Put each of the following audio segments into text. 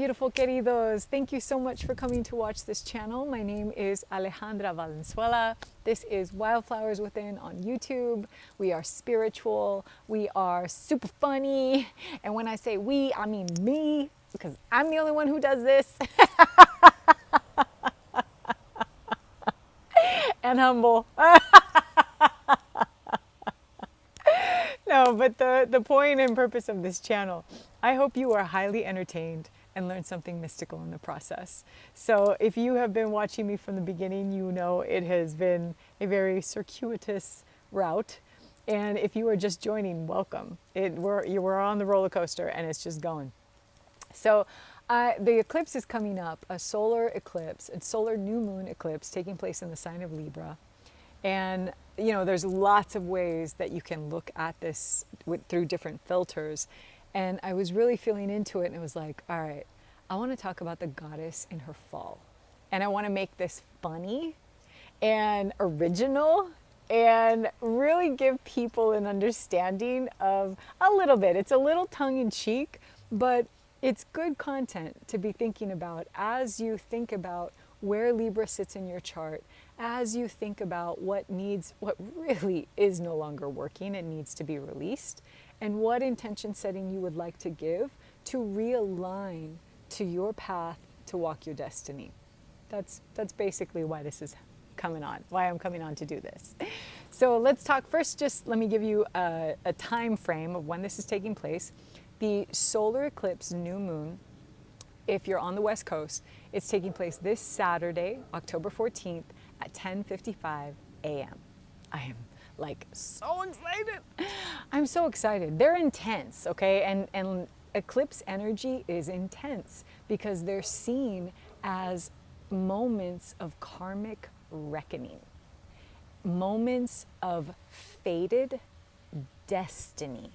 beautiful queridos. Thank you so much for coming to watch this channel. My name is Alejandra Valenzuela. This is Wildflowers Within on YouTube. We are spiritual. We are super funny. And when I say we, I mean me, because I'm the only one who does this. And humble. No, but the point and purpose of this channel, I hope you are highly entertained and learn something mystical in the process. So if you have been watching me from the beginning, you know it has been a very circuitous route. And if you are just joining, welcome. We're on the roller coaster and it's just going. So the eclipse is coming up, a solar eclipse, a solar new moon eclipse taking place in the sign of Libra. And, you know, there's lots of ways that you can look at this through different filters. And I was really feeling into it and it was like, all right, I want to talk about the goddess in her fall. And I want to make this funny and original and really give people an understanding of a little bit. It's a little tongue in cheek, but it's good content to be thinking about as you think about where Libra sits in your chart, as you think about what really is no longer working and needs to be released, and what intention setting you would like to give to realign to your path to walk your destiny. That's basically why this is coming on, why I'm coming on to do this. So let's talk first, just let me give you a time frame of when this is taking place. The solar eclipse new moon, if you're on the West Coast, it's taking place this Saturday, October 14th at 10:55 a.m. I am like so excited. I'm so excited. They're intense, okay? And eclipse energy is intense because they're seen as moments of karmic reckoning, moments of fated destiny,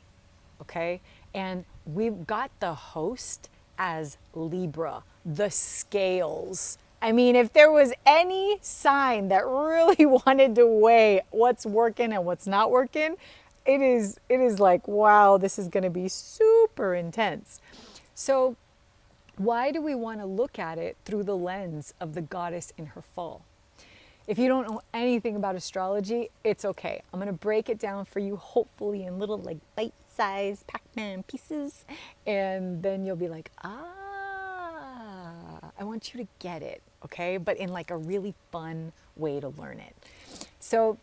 okay? And we've got the host as Libra, the scales. I mean, if there was any sign that really wanted to weigh what's working and what's not working, it is like, wow, this is going to be super intense. So why do we want to look at it through the lens of the goddess in her fall? If you don't know anything about astrology, it's okay. I'm going to break it down for you, hopefully in little like bite-sized Pac-Man pieces. And then you'll be like, I want you to get it, okay? But in like a really fun way to learn it. So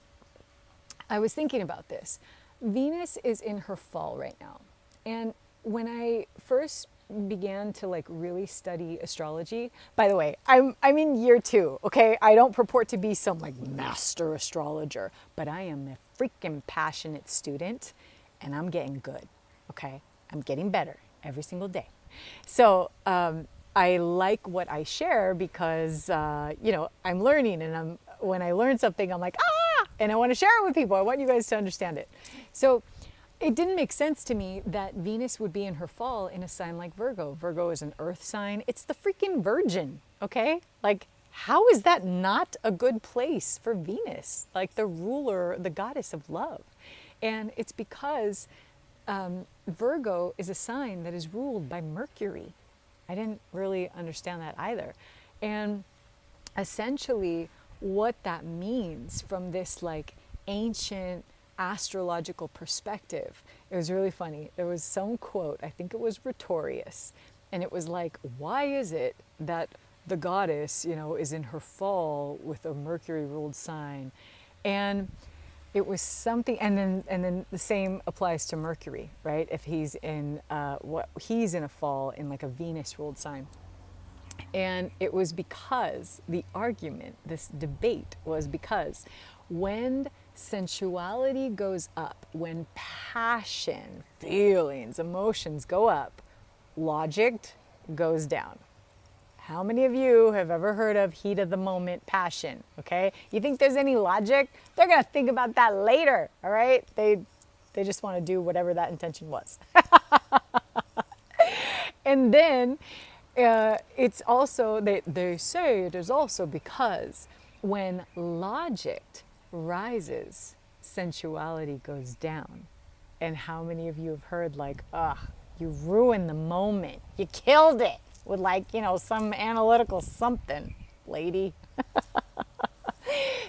I was thinking about this. Venus is in her fall right now. And when I first began to like really study astrology, by the way, I'm in year 2, okay? I don't purport to be some like master astrologer, but I am a freaking passionate student and I'm getting good, okay? I'm getting better every single day. So I like what I share because, you know, I'm learning and when I learn something, I'm like, and I want to share it with people. I want you guys to understand it. So it didn't make sense to me that Venus would be in her fall in a sign like Virgo. Virgo is an earth sign. It's the freaking Virgin, okay? Like, how is that not a good place for Venus? Like the ruler, the goddess of love. And it's because Virgo is a sign that is ruled by Mercury. I didn't really understand that either. And essentially what that means from this like ancient astrological perspective, it was really funny. There was some quote, I think it was rhetorious, and it was like, why is it that the goddess, you know, is in her fall with a Mercury ruled sign? And it was something, and then the same applies to Mercury, right? If he's in he's in a fall in like a Venus ruled sign. And it was because the argument, this debate was because when sensuality goes up, when passion, feelings, emotions go up, logic goes down. How many of you have ever heard of heat of the moment passion? Okay, you think there's any logic? They're gonna think about that later. All right, they just want to do whatever that intention was. And then it's also, they say it is also because when logic rises, sensuality goes down. And how many of you have heard like, you ruined the moment, you killed it, with like, some analytical something, lady.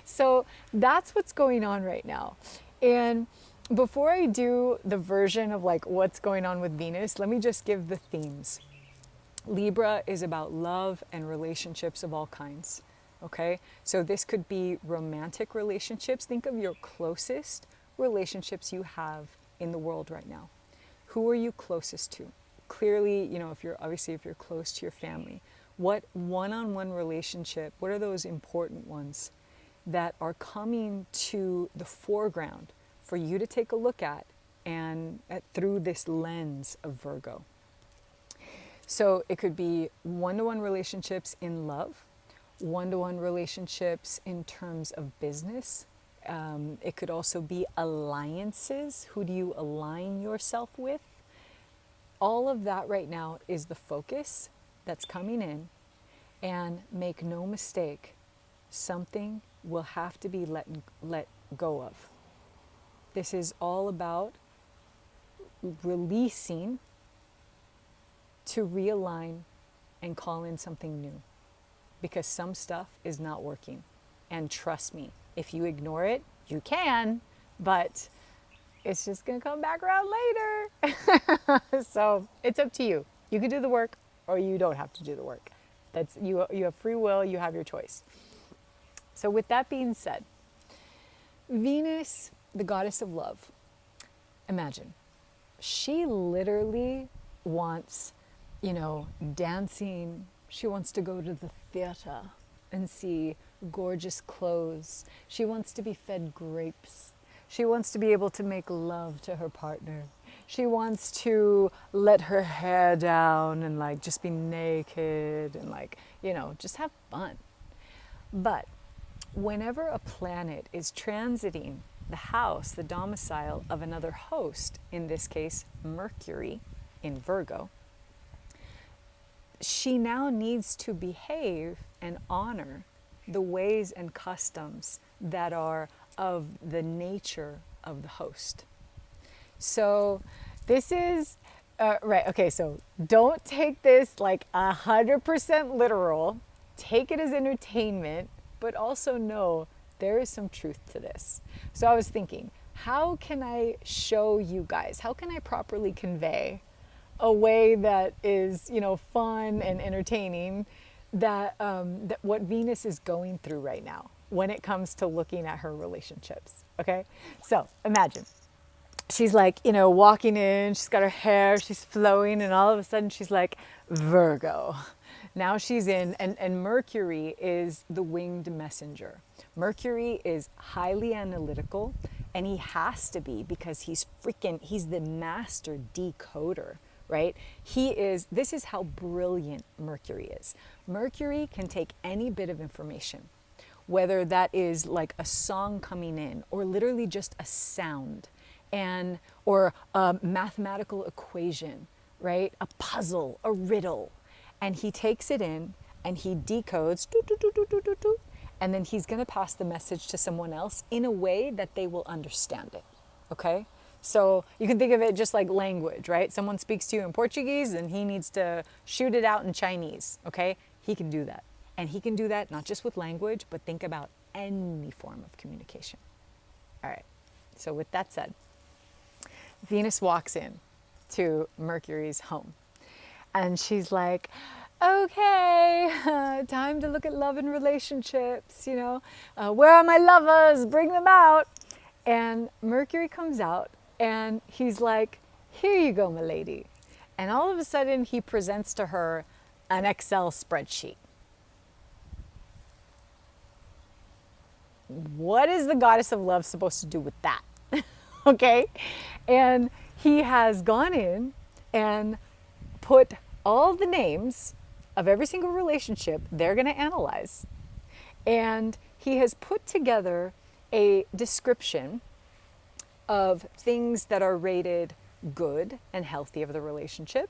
So that's what's going on right now. And before I do the version of like what's going on with Venus, let me just give the themes. Libra is about love and relationships of all kinds. Okay, so this could be romantic relationships. Think of your closest relationships you have in the world right now. Who are you closest to? Clearly, if you're close to your family, what one-on-one relationship, what are those important ones that are coming to the foreground for you to take a look at and through this lens of Virgo? So it could be one-to-one relationships in love, one-to-one relationships in terms of business. It could also be alliances. Who do you align yourself with? All of that right now is the focus that's coming in. And make no mistake, something will have to be let go of. This is all about releasing to realign and call in something new. Because some stuff is not working. And trust me, if you ignore it, you can, but it's just going to come back around later. So it's up to you. You can do the work or you don't have to do the work. That's you have free will, you have your choice. So with that being said, Venus, the goddess of love, imagine, she literally wants, dancing. She wants to go to the theater and see gorgeous clothes. She wants to be fed grapes. She wants to be able to make love to her partner. She wants to let her hair down and like just be naked and like, just have fun. But whenever a planet is transiting the house, the domicile of another host, in this case, Mercury in Virgo, she now needs to behave and honor the ways and customs that are of the nature of the host. So this is, right, okay, so don't take this like 100% literal. Take it as entertainment, but also know there is some truth to this. So I was thinking, how can I show you guys, how can I properly convey a way that is, fun and entertaining that what Venus is going through right now when it comes to looking at her relationships, okay? So imagine, she's like, walking in, she's got her hair, she's flowing, and all of a sudden she's like, Virgo. Now she's in, and Mercury is the winged messenger. Mercury is highly analytical, and he has to be because he's the master decoder, right? This is how brilliant Mercury is. Mercury can take any bit of information, whether that is like a song coming in or literally just a sound or a mathematical equation, right? A puzzle, a riddle. And he takes it in and he decodes, and then he's going to pass the message to someone else in a way that they will understand it, okay? So you can think of it just like language, right? Someone speaks to you in Portuguese and he needs to shoot it out in Chinese, okay? He can do that. And he can do that not just with language, but think about any form of communication. All right, so with that said, Venus walks in to Mercury's home. And she's like, okay, time to look at love and relationships, where are my lovers? Bring them out. And Mercury comes out and he's like, here you go, my lady. And all of a sudden he presents to her an Excel spreadsheet. What is the goddess of love supposed to do with that? Okay. And he has gone in and put all the names of every single relationship they're going to analyze. And he has put together a description of things that are rated good and healthy of the relationship.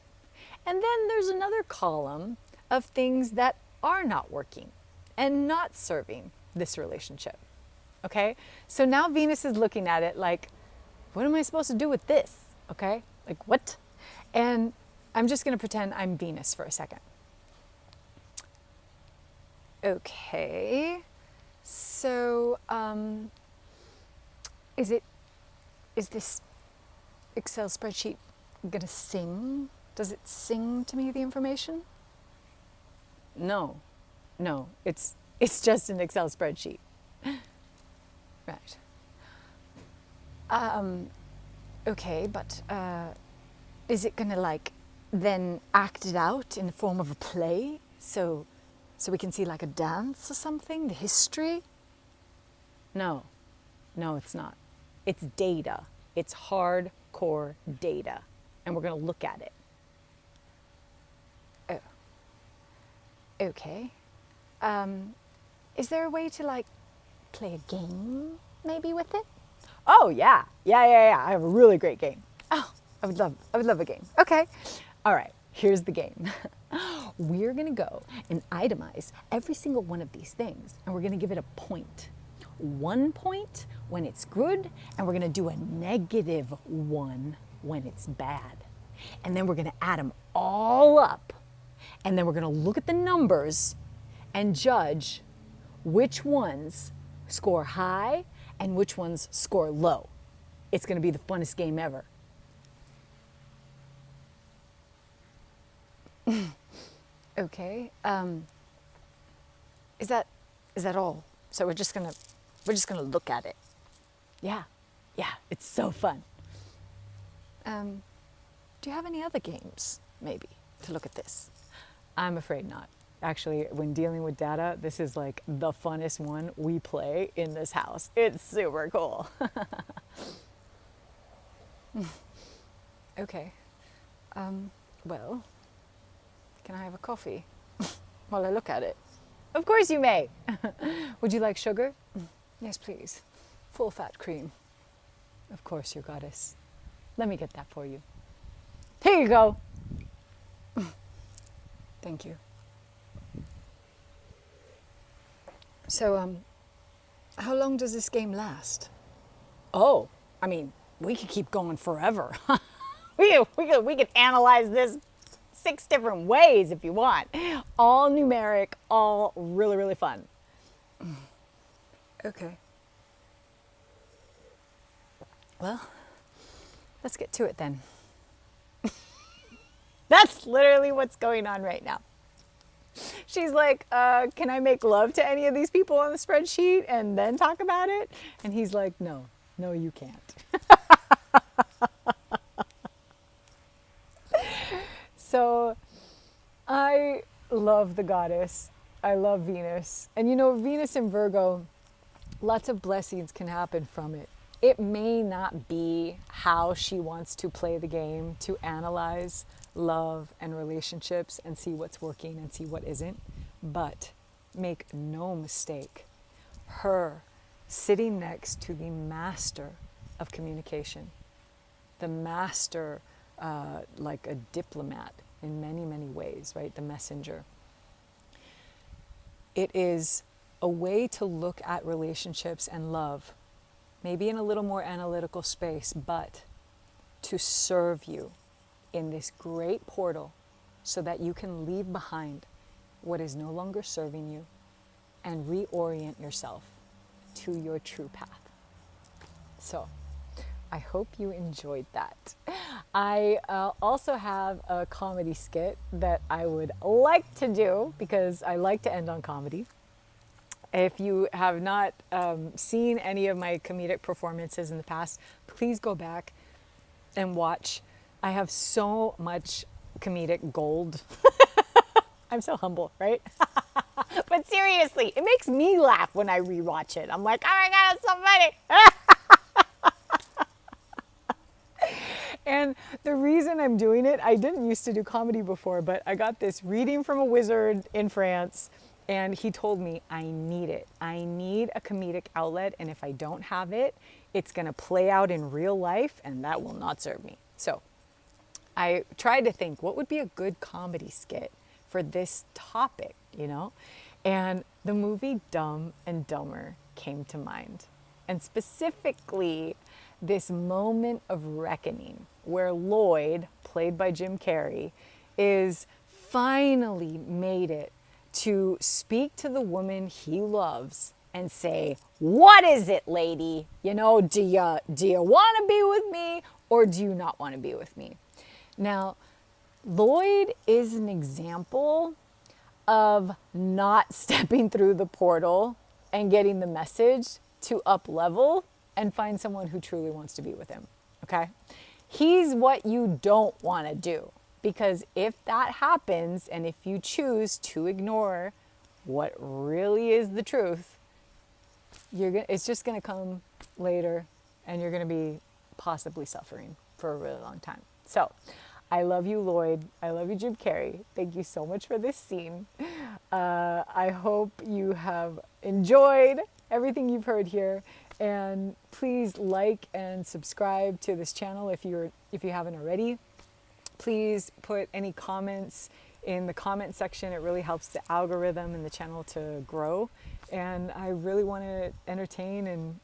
And then there's another column of things that are not working and not serving this relationship. Okay? So now Venus is looking at it like, what am I supposed to do with this? Okay? Like what? And I'm just going to pretend I'm Venus for a second. Okay. So, is this Excel spreadsheet gonna sing? Does it sing to me the information? No, it's just an Excel spreadsheet. Right. Okay, but is it gonna like then act it out in the form of a play? So we can see like a dance or something, the history? No, it's not. It's data. It's hardcore data. And we're going to look at it. Oh. Okay. Is there a way to like play a game maybe with it? Oh, yeah. I have a really great game. Oh, I would love a game. Okay. All right. Here's the game. We're going to go and itemize every single one of these things, and we're going to give it a point. 1 point when it's good, and we're going to do a -1 when it's bad. And then we're going to add them all up, and then we're going to look at the numbers and judge which ones score high and which ones score low. It's going to be the funnest game ever. Okay. Is that all? So we're just gonna look at it. Yeah, it's so fun. Do you have any other games, maybe, to look at this? I'm afraid not. Actually, when dealing with data, this is like the funnest one we play in this house. It's super cool. Okay. Well, can I have a coffee while I look at it? Of course you may. Would you like sugar? Yes, please. Full fat cream. Of course, your goddess. Let me get that for you. Here you go. Thank you. So, how long does this game last? Oh, I mean, we could keep going forever. we could analyze this 6 different ways if you want. All numeric, all really, really fun. Okay. Well, let's get to it then. That's literally what's going on right now. She's like, can I make love to any of these people on the spreadsheet and then talk about it? And he's like, no, you can't. So I love the goddess. I love Venus. And you know, Venus in Virgo, lots of blessings can happen from it. It may not be how she wants to play the game, to analyze love and relationships and see what's working and see what isn't. But make no mistake, her sitting next to the master of communication, the master, like a diplomat in many, many ways, right? The messenger. It is a way to look at relationships and love, maybe in a little more analytical space, but to serve you in this great portal so that you can leave behind what is no longer serving you and reorient yourself to your true path. So I hope you enjoyed that. I also have a comedy skit that I would like to do because I like to end on comedy. If you have not seen any of my comedic performances in the past, please go back and watch. I have so much comedic gold. I'm so humble, right? But seriously, it makes me laugh when I rewatch it. I'm like, oh my God, it's so funny. And the reason I'm doing it, I didn't used to do comedy before, but I got this reading from a wizard in France, and he told me I need it. I need a comedic outlet, and if I don't have it, it's gonna play out in real life, and that will not serve me. So I tried to think, what would be a good comedy skit for this topic, you know? And the movie Dumb and Dumber came to mind. And specifically, this moment of reckoning where Lloyd, played by Jim Carrey, is finally made it to speak to the woman he loves and say, what is it, lady? You know, do you want to be with me or do you not want to be with me? Now, Lloyd is an example of not stepping through the portal and getting the message to up level and find someone who truly wants to be with him, okay? He's what you don't want to do, because if that happens and if you choose to ignore what really is the truth, it's just going to come later and you're going to be possibly suffering for a really long time. So I love you, Lloyd. I love you, Jim Carrey. Thank you so much for this scene. I hope you have enjoyed everything you've heard here. And please like and subscribe to this channel if you haven't already. Please put any comments in the comment section. It really helps the algorithm and the channel to grow. And I really want to entertain and,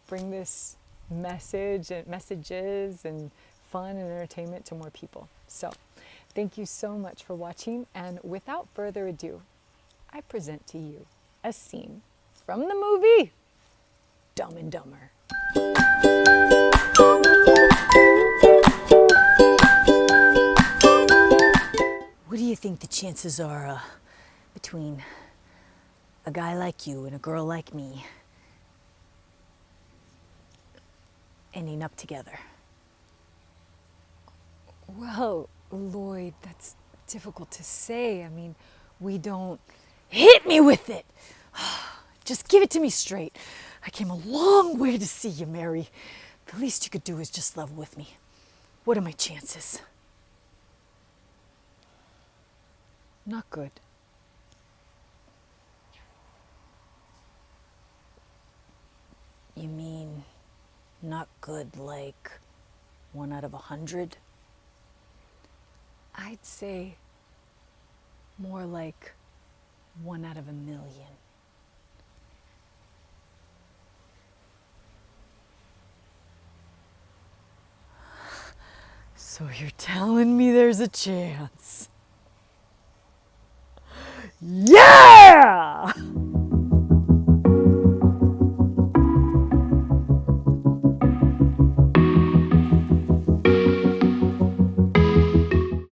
bring this messages and fun and entertainment to more people. So thank you so much for watching. And without further ado, I present to you a scene from the movie Dumb and Dumber. What do you think the chances are between a guy like you and a girl like me ending up together? Well, Lloyd, that's difficult to say. I mean, we don't... Hit me with it! Just give it to me straight. I came a long way to see you, Mary. The least you could do is just level with me. What are my chances? Not good. You mean not good like 1 out of 100? I'd say more like 1 out of 1,000,000. So you're telling me there's a chance? Yeah!